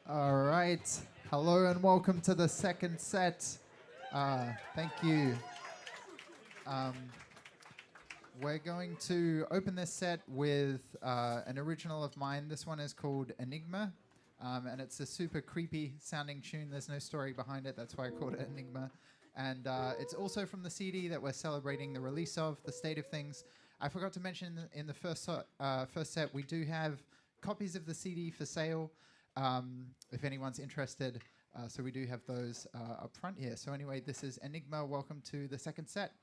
All right. Hello and welcome to the second set. Thank you. Um, we're going to open this set with an original of mine. This one is called Enigma, and it's a super creepy sounding tune. There's no story behind it. That's why I called it Enigma. And it's also from the CD that we're celebrating the release of, The State of Things. I forgot to mention in the first set, we do have copies of the CD for sale if anyone's interested. So we do have those up front here. So anyway, this is Enigma. Welcome to the second set.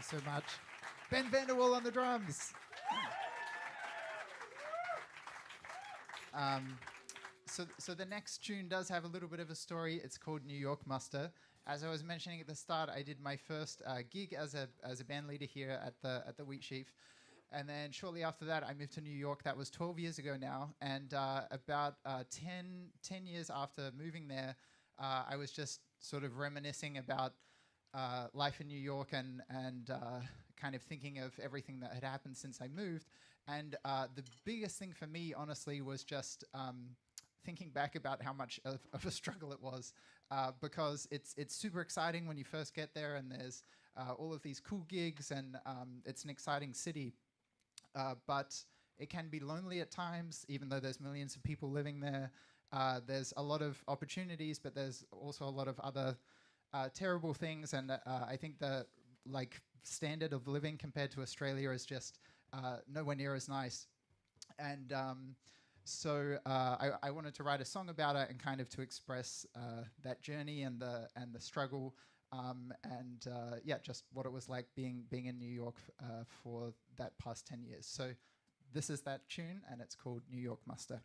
so much. Ben Vanderwall on the drums. So the next tune does have a little bit of a story. It's called New York Muster. As I was mentioning at the start, I did my first gig as a band leader here at the Wheat Sheaf. And then shortly after that, I moved to New York. That was 12 years ago now. And about 10 years after moving there, I was just sort of reminiscing about life in New York and kind of thinking of everything that had happened since I moved. And the biggest thing for me, honestly, was just thinking back about how much of a struggle it was, because it's super exciting when you first get there, and there's all of these cool gigs, and it's an exciting city. But it can be lonely at times, even though there's millions of people living there. There's a lot of opportunities, but there's also a lot of other terrible things. And I think the standard of living compared to Australia is just nowhere near as nice. And so I wanted to write a song about it and kind of to express that journey and the struggle. Yeah, just what it was like being in New York for that past 10 years. So this is that tune, and it's called New York Muster.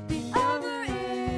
The other is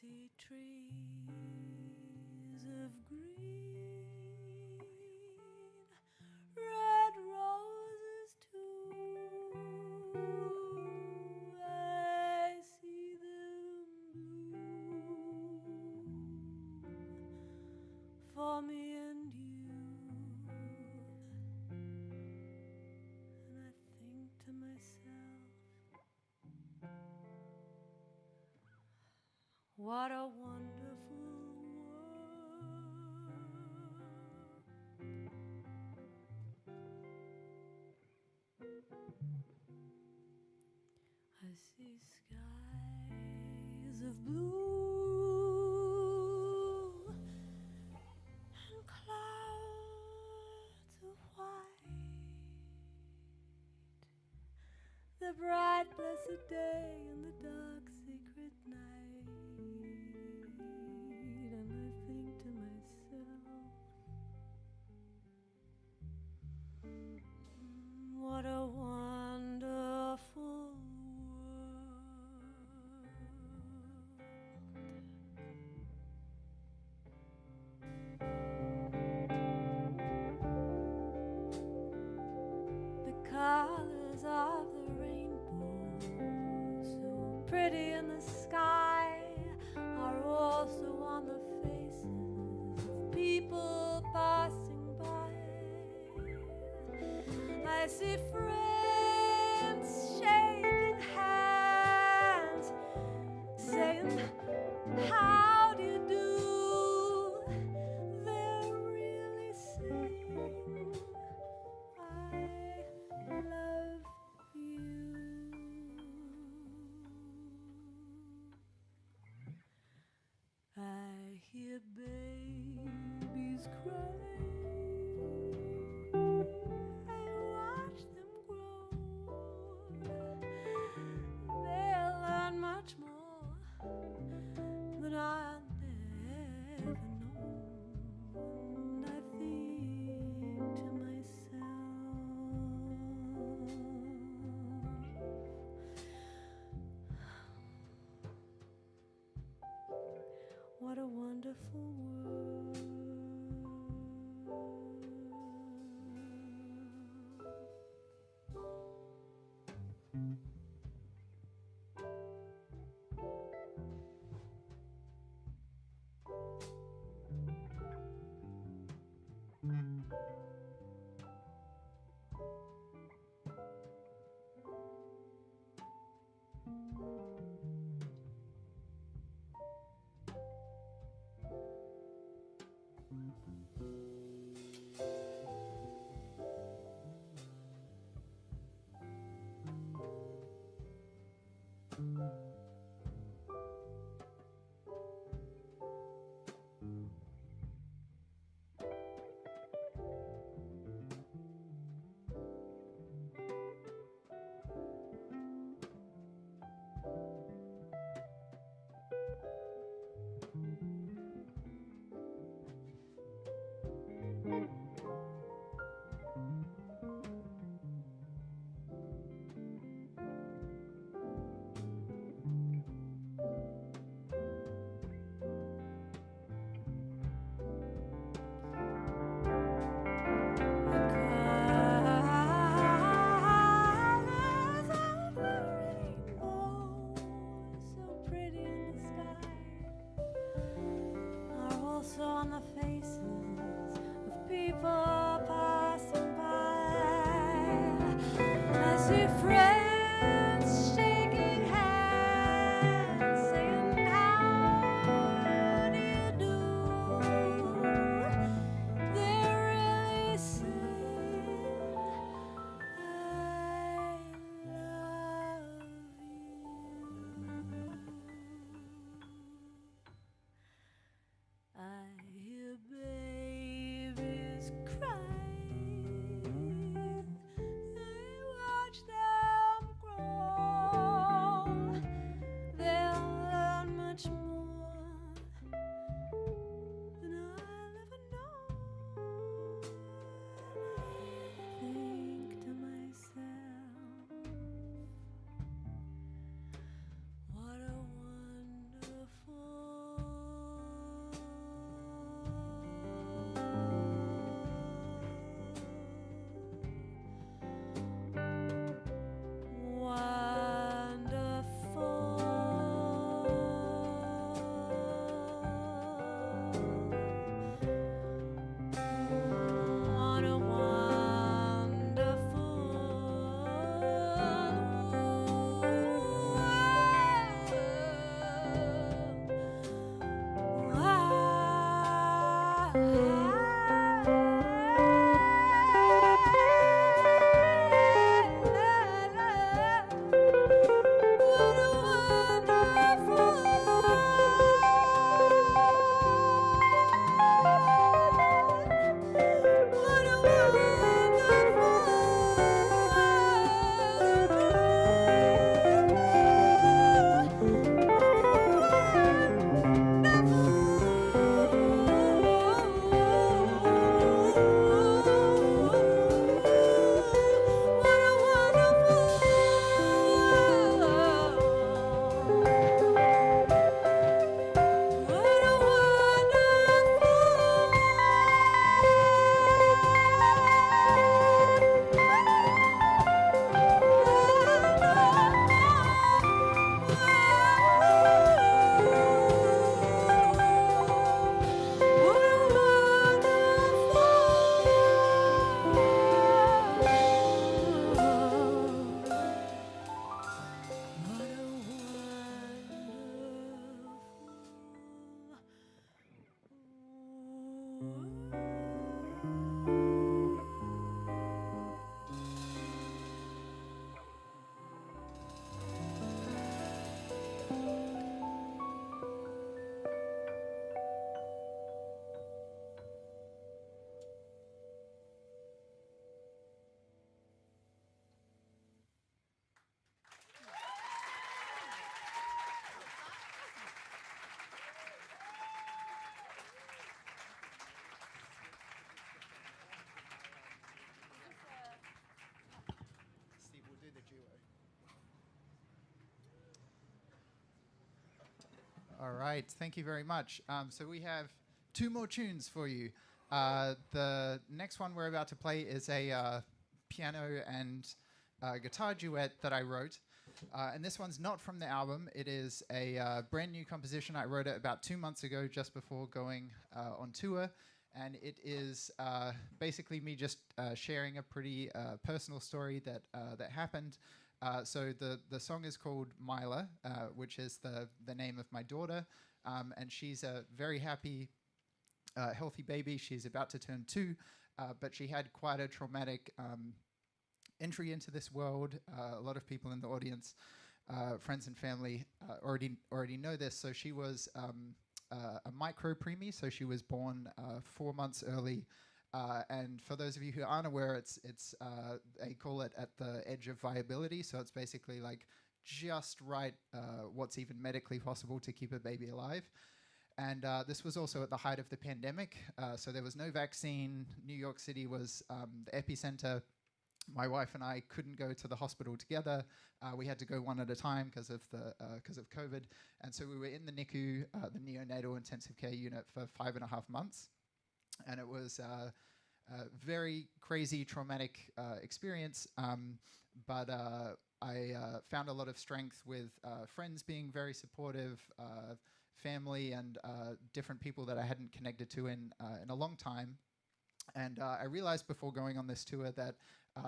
see trees of green, red roses too. I see them bloom for me and you, and I think to myself, what a wonderful world. I see skies of blue and clouds of white, the bright blessed day and the dark secret night, and I think to myself, what a wonderful world. The colors of the rainbow, so pretty in the sky, are also on the faces of people passing by. I see friends shaking hands, saying, how do you do? They're really saying, I love you. I hear babies cry, I watch them grow, they'll learn much more than I'll never know, and I think to myself, what a wonderful world. All right, thank you very much. So we have two more tunes for you. The next one we're about to play is a piano and guitar duet that I wrote. And this one's not from the album. It is a brand new composition. I wrote it about 2 months ago, just before going on tour. And it is basically me just sharing a pretty personal story that happened. So the song is called Mila, which is the name of my daughter. And she's a very happy, healthy baby. She's about to turn 2, but she had quite a traumatic entry into this world. A lot of people in the audience, friends and family, already know this. So she was a micro preemie, so she was born 4 months early. And for those of you who aren't aware, it's they call it at the edge of viability. So it's basically like just right what's even medically possible to keep a baby alive. And this was also at the height of the pandemic. So there was no vaccine. New York City was the epicenter. My wife and I couldn't go to the hospital together. We had to go one at a time because of COVID. And so we were in the NICU, the neonatal intensive care unit, for 5.5 months. And it was a very crazy, traumatic experience. But I found a lot of strength with friends being very supportive, family, and different people that I hadn't connected to in a long time. And I realized before going on this tour that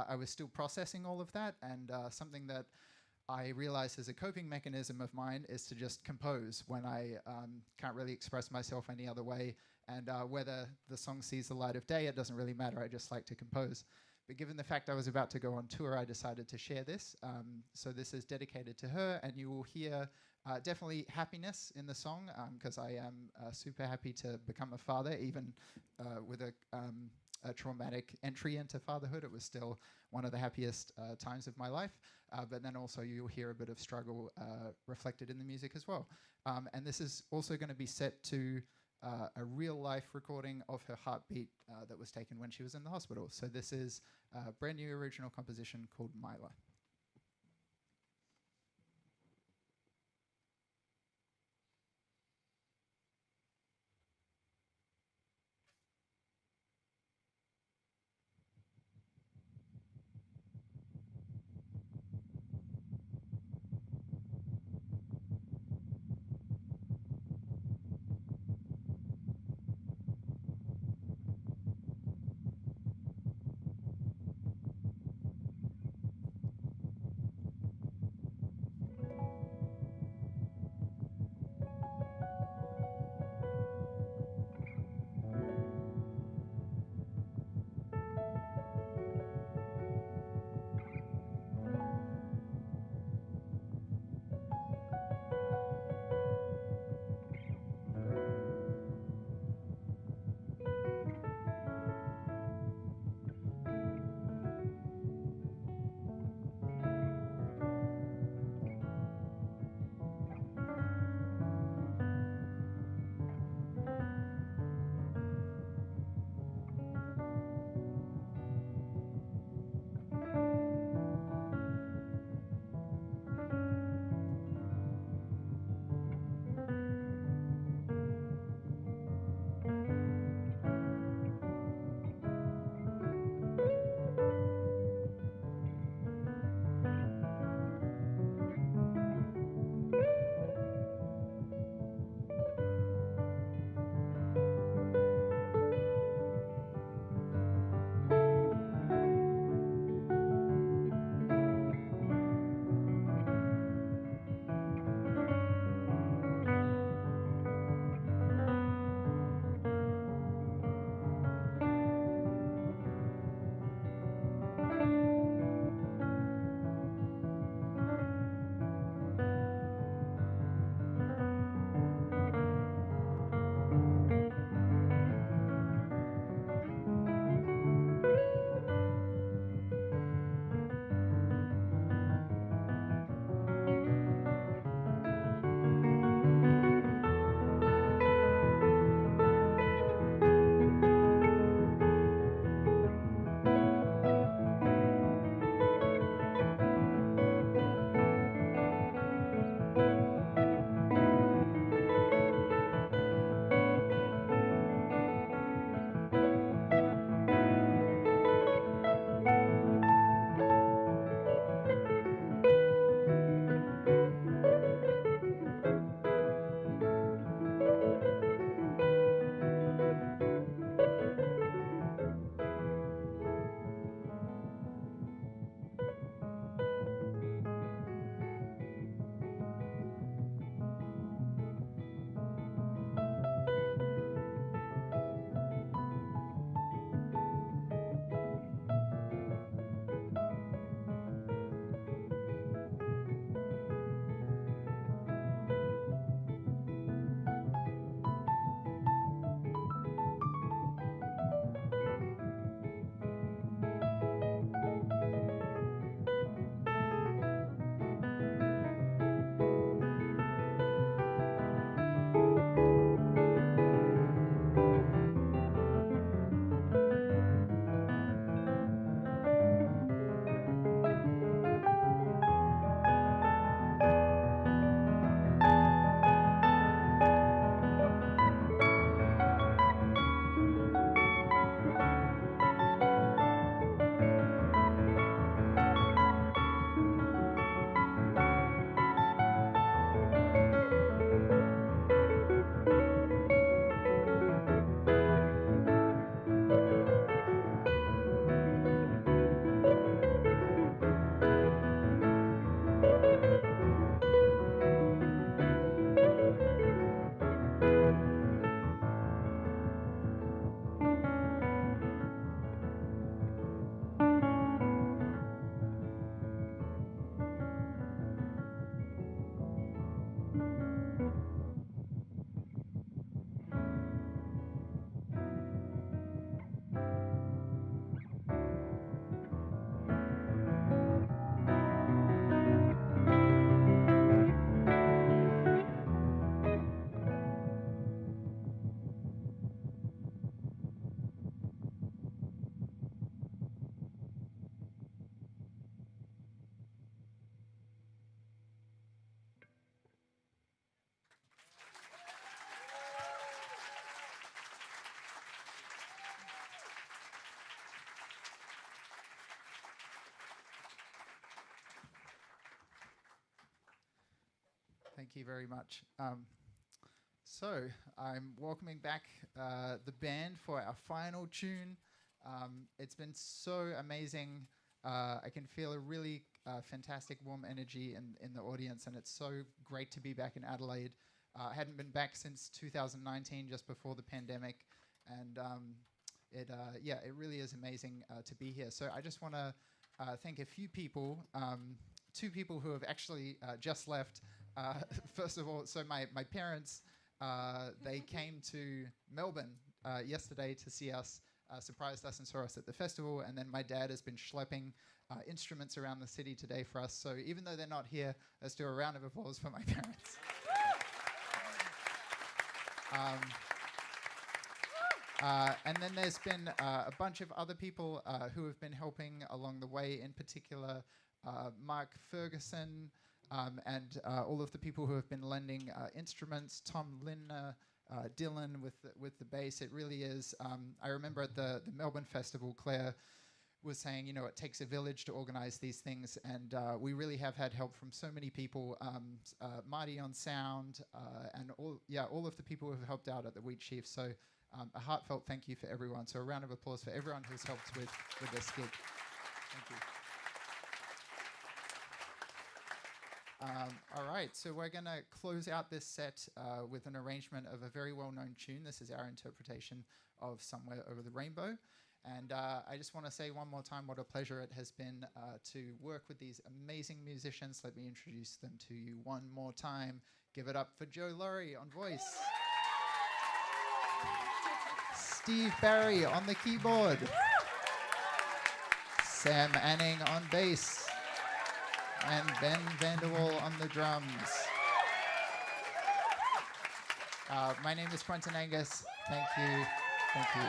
I was still processing all of that. And something that I realized as a coping mechanism of mine is to just compose when I can't really express myself any other way. And whether the song sees the light of day, it doesn't really matter. I just like to compose. But given the fact I was about to go on tour, I decided to share this. So this is dedicated to her, and you will hear definitely happiness in the song, because I am super happy to become a father, even with a traumatic entry into fatherhood. It was still one of the happiest times of my life. But then also you'll hear a bit of struggle reflected in the music as well. And this is also going to be set to a real-life recording of her heartbeat that was taken when she was in the hospital. So this is a brand new original composition called Mila. Thank you very much. So I'm welcoming back the band for our final tune. It's been so amazing. I can feel a really fantastic warm energy in the audience, and it's so great to be back in Adelaide. I hadn't been back since 2019, just before the pandemic, and it really is amazing to be here. So I just want to thank a few people, two people who have actually just left. First of all, so my parents, they came to Melbourne yesterday to see us, surprised us and saw us at the festival, and then my dad has been schlepping instruments around the city today for us. So even though they're not here, let's do a round of applause for my parents. And then there's been a bunch of other people who have been helping along the way, in particular Mark Ferguson, and all of the people who have been lending instruments, Tom Lindner, Dylan with the bass. It really is. I remember at the Melbourne Festival, Claire was saying, it takes a village to organize these things, and we really have had help from so many people. Marty on sound, and all of the people who have helped out at the Wheat Chief. So a heartfelt thank you for everyone. So a round of applause for everyone who's helped with this gig. Thank you. All right, so we're going to close out this set with an arrangement of a very well-known tune. This is our interpretation of Somewhere Over the Rainbow. And I just want to say one more time what a pleasure it has been to work with these amazing musicians. Let me introduce them to you one more time. Give it up for Joe Laurie on voice. Steve Barry on the keyboard. Sam Anning on bass. And Ben Vanderwall on the drums. My name is Quentin Angus. Thank you. Thank you.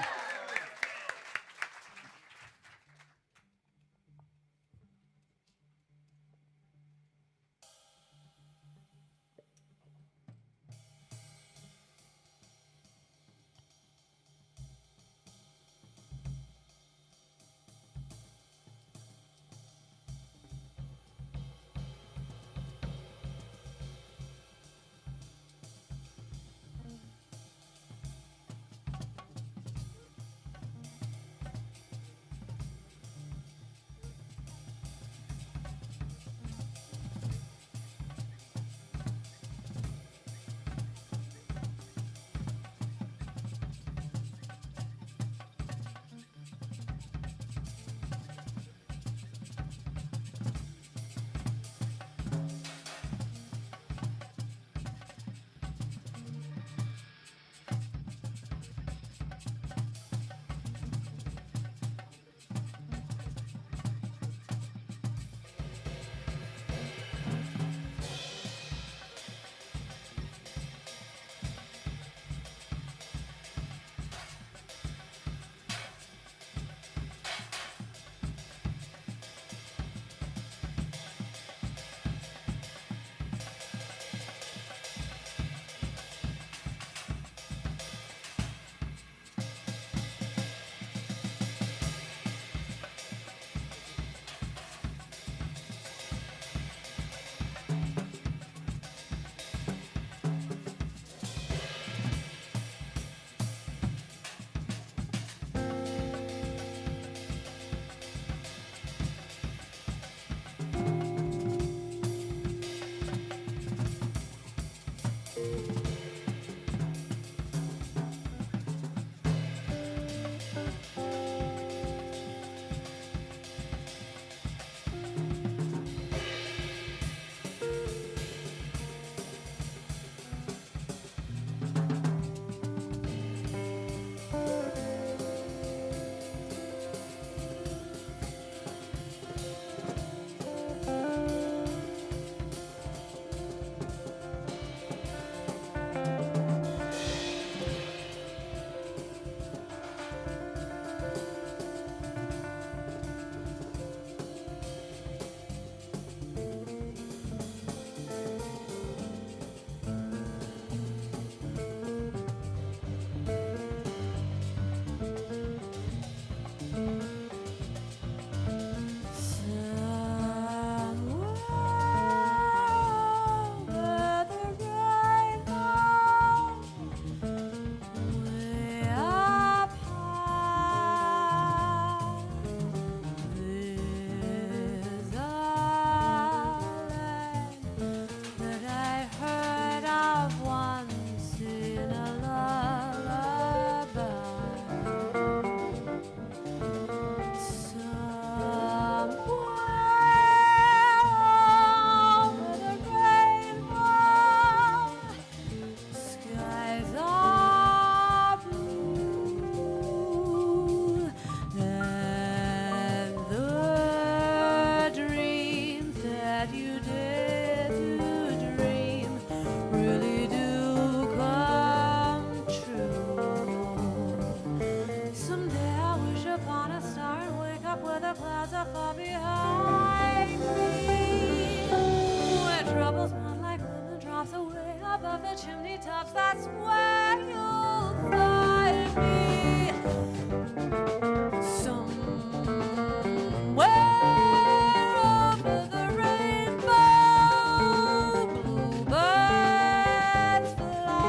but the clouds are far behind me. Where troubles melt like lemon drops away above the chimney tops, that's where you'll find me. Somewhere over the rainbow, bluebirds fly.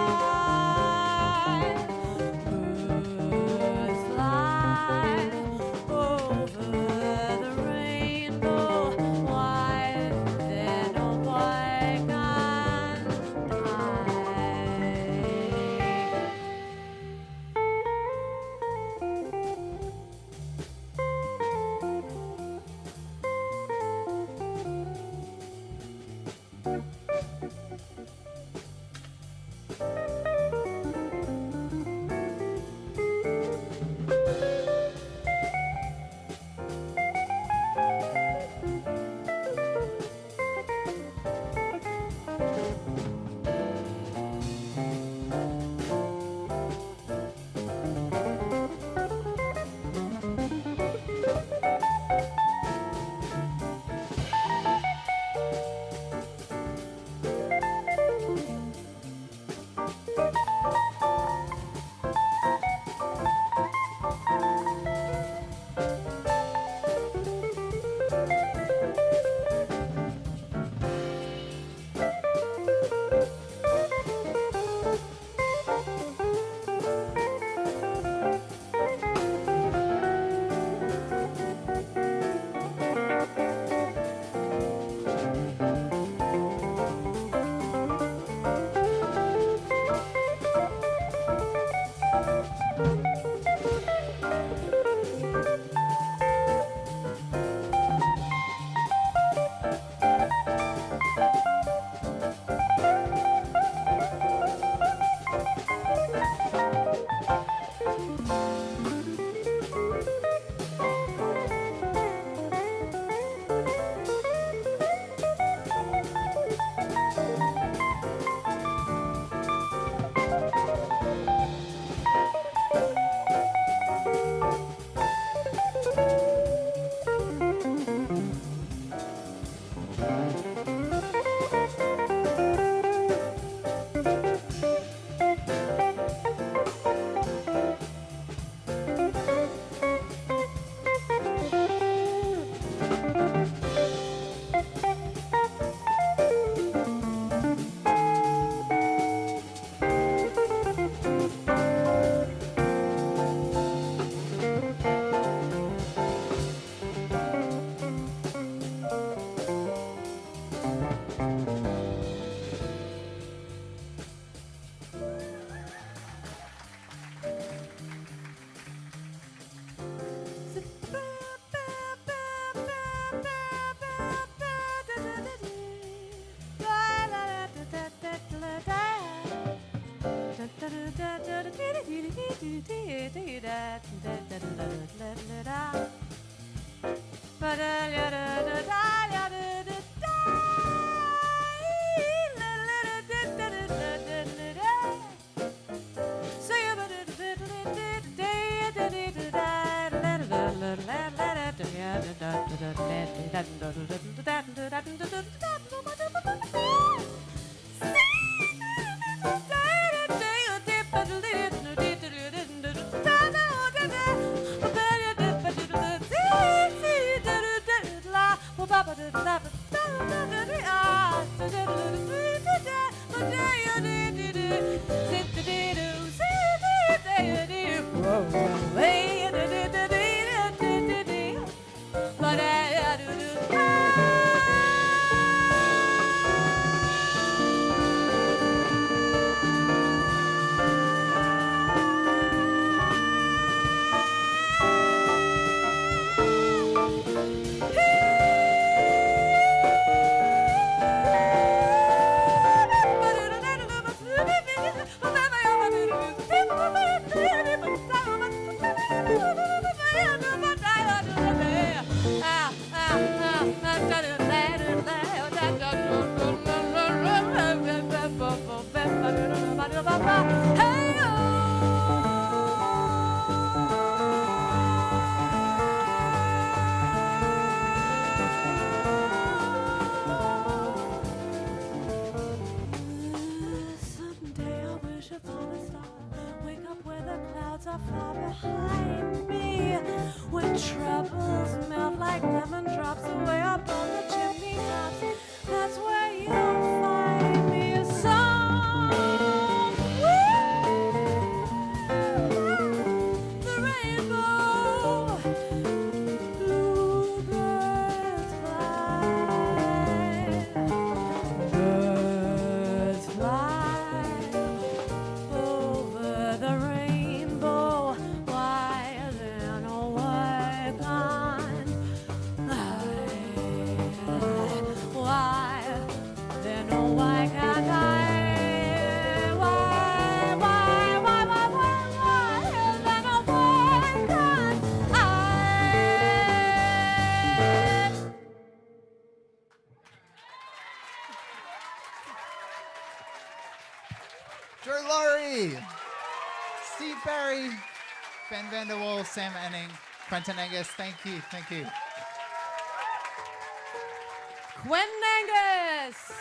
Birds fly over the rainbow. Why then, oh, why can't far, far behind me. When troubles melt like lemon drops away up on the chimney tops, that's where you'll find me. A song, the rainbow, bluebirds fly, birds fly over the rainbow. Why then, oh why can't why then, oh why can't I? Then, oh why can't I? Joe Laurie, Steve Barry, Ben Vanderwall, Sam Anning, Quentin Angus. Thank you. Thank you. Quentin Angus.